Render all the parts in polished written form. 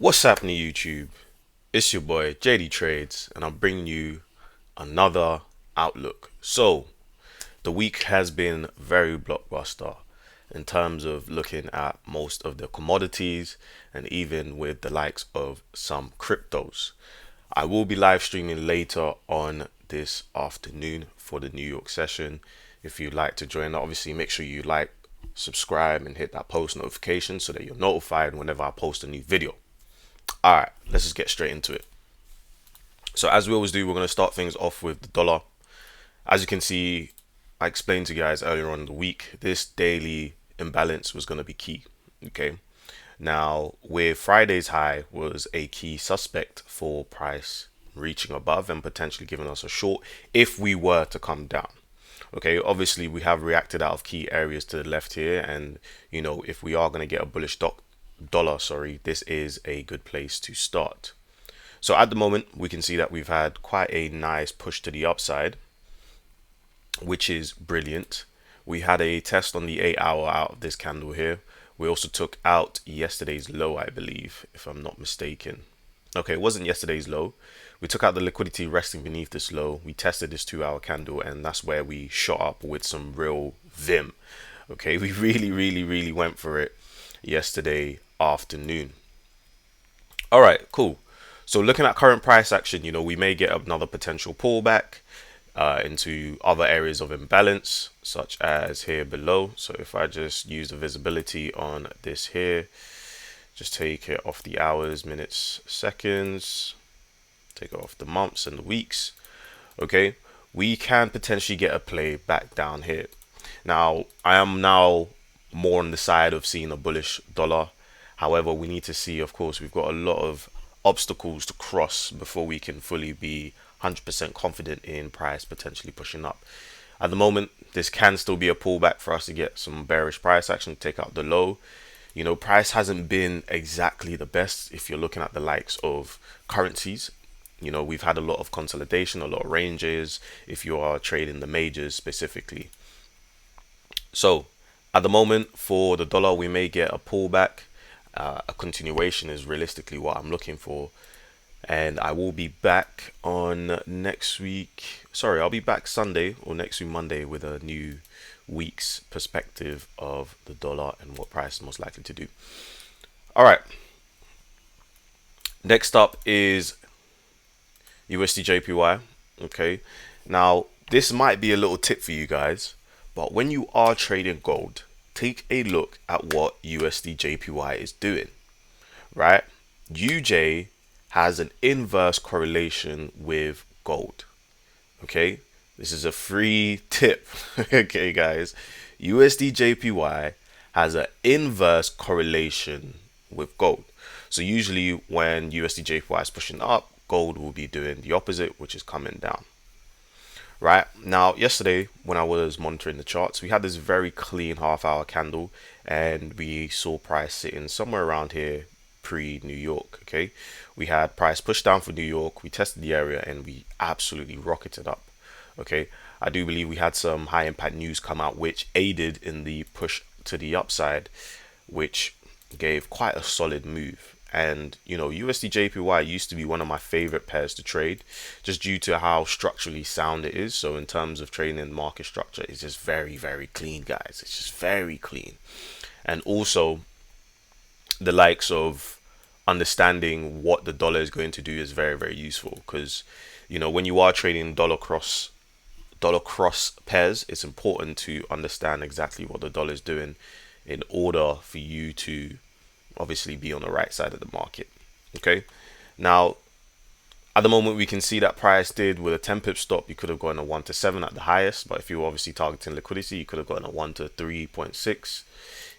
What's happening, YouTube? It's your boy JD Trades, and I'm bringing you another outlook. So, the week has been very blockbuster in terms of looking at most of the commodities and even with the likes of some cryptos. I will be live streaming later on this afternoon for the New York session. If you'd like to join, obviously make sure you like, subscribe, and hit that post notification so that you're notified whenever I post a new video. All right, let's just get straight into it. So as we always do, we're going to start things off with the dollar. As you can see, I explained to you guys earlier on in the week, this daily imbalance was going to be key. Okay. Now, with Friday's high was a key suspect for price reaching above and potentially giving us a short if we were to come down. Okay, obviously we have reacted out of key areas to the left here, and if we are going to get a bullish dollar, this is a good place to start. So at the moment, we can see that we've had quite a nice push to the upside, which is brilliant. We had a test on the 8 hour out of this candle here. We also took out yesterday's low, I believe, if I'm not mistaken. Okay, it wasn't yesterday's low. We took out the liquidity resting beneath this low. We tested this 2 hour candle, and that's where we shot up with some real vim. Okay, we really went for it yesterday afternoon. All right, cool. So looking at current price action, we may get another potential pullback into other areas of imbalance, such as here below. So if I just use the visibility on this here, just take it off the hours, minutes, seconds, take it off the months and the weeks. Okay, we can potentially get a play back down here. Now, I am now more on the side of seeing a bullish dollar. However, we need to see, of course, we've got a lot of obstacles to cross before we can fully be 100% confident in price potentially pushing up. At the moment, this can still be a pullback for us to get some bearish price action, take out the low. Price hasn't been exactly the best if you're looking at the likes of currencies. We've had a lot of consolidation, a lot of ranges if you are trading the majors specifically. So at the moment for the dollar, we may get a pullback. A continuation is realistically what I'm looking for. And I will be back on next week. Sorry, I'll be back Sunday or next week Monday with a new week's perspective of the dollar and what price is most likely to do. All right. Next up is USD JPY. Okay. Now, this might be a little tip for you guys, but when you are trading gold, take a look at what USD JPY is doing, right? UJ has an inverse correlation with gold. Okay, this is a free tip. Okay, guys, USD JPY has an inverse correlation with gold. So usually when USD JPY is pushing up, gold will be doing the opposite, which is coming down. Right now, yesterday when I was monitoring the charts, we had this very clean half-hour candle, and we saw price sitting somewhere around here pre-New York. Okay, we had price pushed down for New York. We tested the area and we absolutely rocketed up. Okay, I do believe we had some high impact news come out which aided in the push to the upside, which gave quite a solid move. And USD JPY used to be one of my favorite pairs to trade, just due to how structurally sound it is. So in terms of trading in market structure, it's just very clean, guys. It's just very clean. And also the likes of understanding what the dollar is going to do is very useful, because when you are trading dollar cross pairs, it's important to understand exactly what the dollar is doing in order for you to obviously be on the right side of the market. Okay, now at the moment we can see that price did with a 10 pip stop. You could have gone a 1 to 7 at the highest, but if you were obviously targeting liquidity, you could have gone a 1 to 3.6.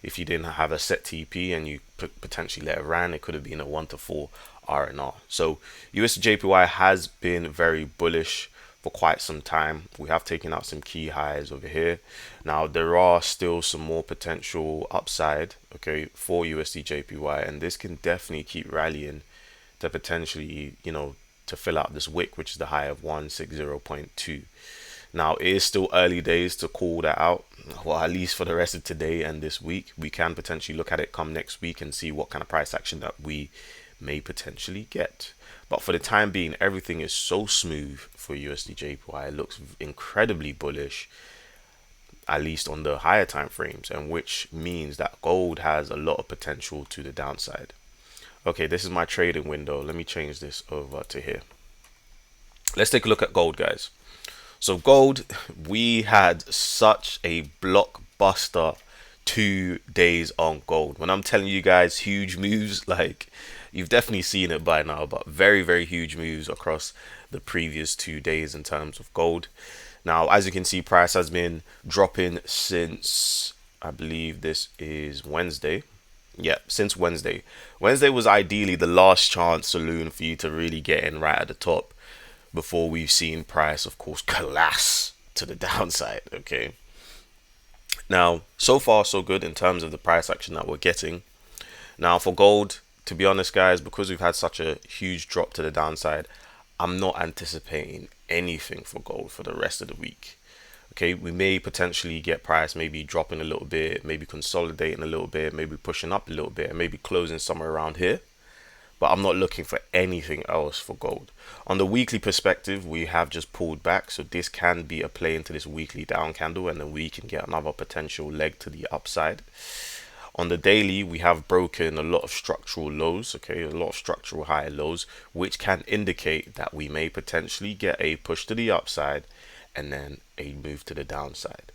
If you didn't have a set TP and you potentially let it run, it could have been a 1 to 4 R&R. So USD JPY has been very bullish for quite some time. We have taken out some key highs over here. Now there are still some more potential upside, okay, for USD JPY, and this can definitely keep rallying to potentially, to fill out this wick, which is the high of 160.2. Now it is still early days to call that out. Well, at least for the rest of today and this week. We can potentially look at it come next week and see what kind of price action that we may potentially get. But for the time being, everything is so smooth for USD/JPY. It looks incredibly bullish, at least on the higher time frames, and which means that gold has a lot of potential to the downside. Okay, this is my trading window. Let me change this over to here. Let's take a look at gold, guys. So gold, we had such a blockbuster 2 days on gold. When I'm telling you guys huge moves, like you've definitely seen it by now, but very, very huge moves across the previous 2 days in terms of gold. Now, as you can see, price has been dropping since, I believe this is Wednesday. Yeah, since Wednesday. Wednesday was ideally the last chance saloon for you to really get in right at the top before we've seen price, of course, collapse to the downside. Okay. Now, so far, so good in terms of the price action that we're getting. Now, for gold, to be honest, guys, because we've had such a huge drop to the downside, I'm not anticipating anything for gold for the rest of the week. Okay, we may potentially get price maybe dropping a little bit, maybe consolidating a little bit, maybe pushing up a little bit, and maybe closing somewhere around here. But I'm not looking for anything else for gold. On the weekly perspective, we have just pulled back, so this can be a play into this weekly down candle, and then we can get another potential leg to the upside. On the daily, we have broken a lot of structural lows, okay, a lot of structural higher lows, which can indicate that we may potentially get a push to the upside and then a move to the downside.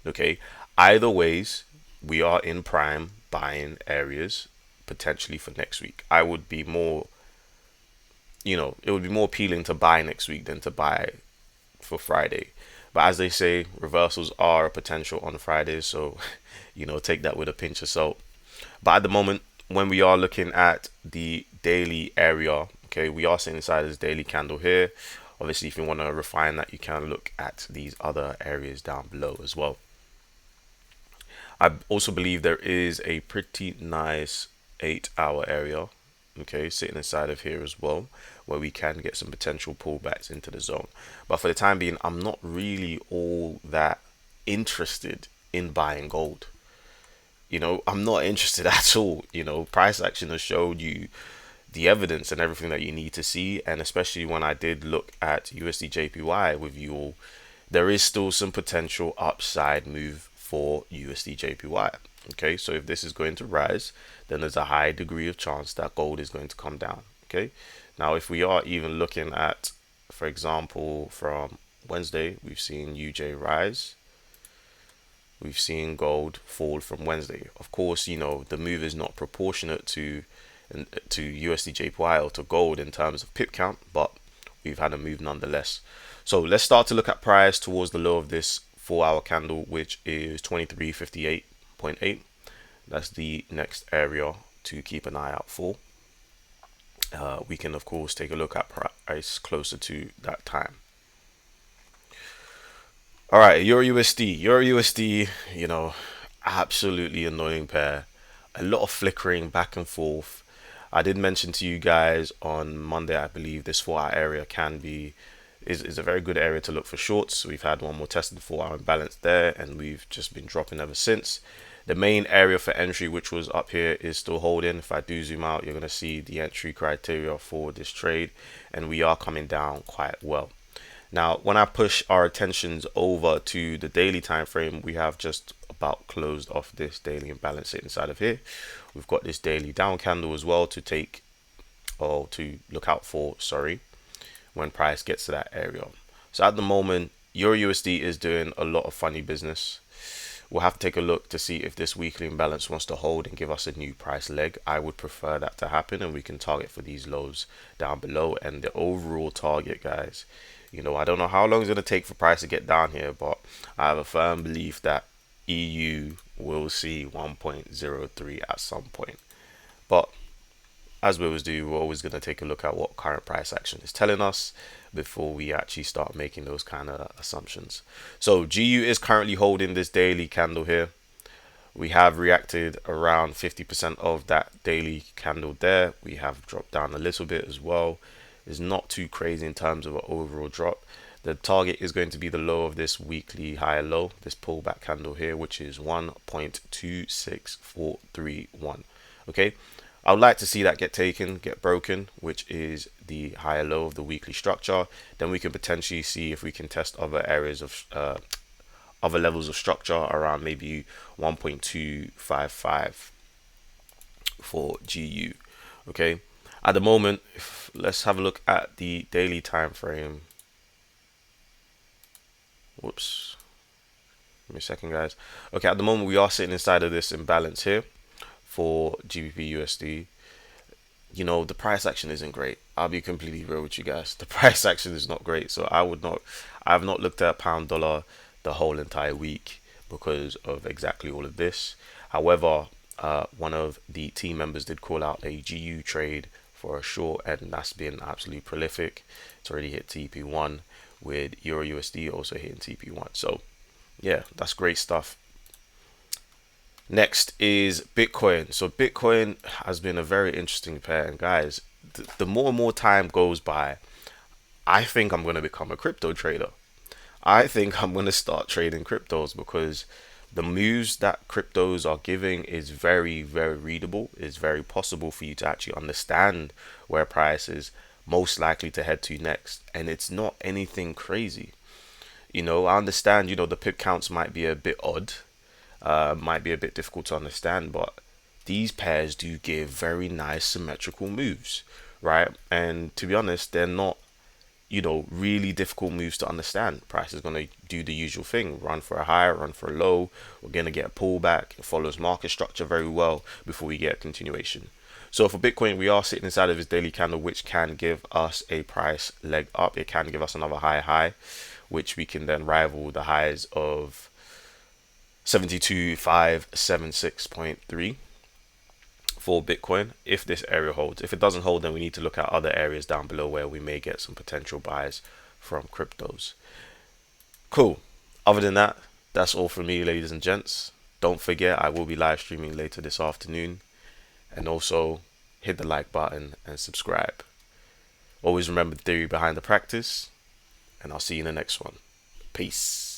Okay, either ways, we are in prime buying areas potentially for next week. I would be more, it would be more appealing to buy next week than to buy for Friday. But as they say, reversals are a potential on Fridays, so take that with a pinch of salt. But at the moment, when we are looking at the daily area, okay, we are sitting inside this daily candle here. Obviously, if you want to refine that, you can look at these other areas down below as well. I also believe there is a pretty nice 8-hour area, okay, sitting inside of here as well, where we can get some potential pullbacks into the zone. But for the time being, I'm not really all that interested in buying gold. I'm not interested at all. Price action has showed you the evidence and everything that you need to see, and especially when I did look at USD/JPY with you all, there is still some potential upside move for USD/JPY. Okay, so if this is going to rise, then there's a high degree of chance that gold is going to come down. Okay, now if we are even looking at, for example, from Wednesday, we've seen UJ rise, we've seen gold fall from Wednesday. Of course, the move is not proportionate to USD/JPY or to gold in terms of pip count, but we've had a move nonetheless. So let's start to look at price towards the low of this 4-hour candle, which is 2358.8. That's the next area to keep an eye out for. We can of course take a look at price closer to that time. All right, Euro USD, absolutely annoying pair. A lot of flickering back and forth. I did mention to you guys on Monday, I believe, this 4-hour area is a very good area to look for shorts. We've had one more tested 4-hour imbalance there, and we've just been dropping ever since. The main area for entry, which was up here, is still holding. If I do zoom out, you're going to see the entry criteria for this trade, and we are coming down quite well. Now, when I push our attentions over to the daily time frame, we have just about closed off this daily imbalance inside of here. We've got this daily down candle as well to look out for, when price gets to that area. So at the moment, Euro USD is doing a lot of funny business. We'll have to take a look to see if this weekly imbalance wants to hold and give us a new price leg. I would prefer that to happen, and we can target for these lows down below. And the overall target, guys, I don't know how long it's going to take for price to get down here, but I have a firm belief that EU will see 1.03 at some point. But as we always do, we're always going to take a look at what current price action is telling us before we actually start making those kind of assumptions. So GU is currently holding this daily candle here. We have reacted around 50% of that daily candle there. We have dropped down a little bit as well. It's not too crazy in terms of an overall drop. The target is going to be the low of this weekly higher low, this pullback candle here, which is 1.26431. Okay, I would like to see that get taken, get broken, which is the higher low of the weekly structure. Then we can potentially see if we can test other areas of other levels of structure around maybe 1.255 for GU. Okay, at the moment, let's have a look at the daily time frame. Whoops, give me a second, guys. Okay, at the moment we are sitting inside of this imbalance here for GBP USD. You know, the price action isn't great. I'll be completely real with you guys. The price action is not great. So I have not looked at pound dollar the whole entire week because of exactly all of this. However, one of the team members did call out a GU trade for a short, and that's been absolutely prolific. It's already hit TP1 with Euro USD also hitting TP1. So yeah, that's great stuff. Next is Bitcoin. So Bitcoin has been a very interesting pair, and guys, the more and more time goes by, I think I'm going to become a crypto trader. I think I'm going to start trading cryptos because the moves that cryptos are giving is very, very readable. It's very possible for you to actually understand where price is most likely to head to next, and it's not anything crazy. You know, I understand, you know, the pip counts might be a bit odd, might be a bit difficult to understand, but these pairs do give very nice symmetrical moves, right? And to be honest, they're not, you know, really difficult moves to understand. Price is going to do the usual thing, run for a high, run for a low. We're going to get a pullback. It follows market structure very well before we get a continuation. So for Bitcoin, we are sitting inside of this daily candle, which can give us a price leg up. It can give us another high, which we can then rival the highs of 72,576.3 for Bitcoin if this area holds. If it doesn't hold, then we need to look at other areas down below where we may get some potential buys from cryptos. Cool. Other than that, that's all from me, ladies and gents. Don't forget, I will be live streaming later this afternoon. And also, hit the like button and subscribe. Always remember the theory behind the practice. And I'll see you in the next one. Peace.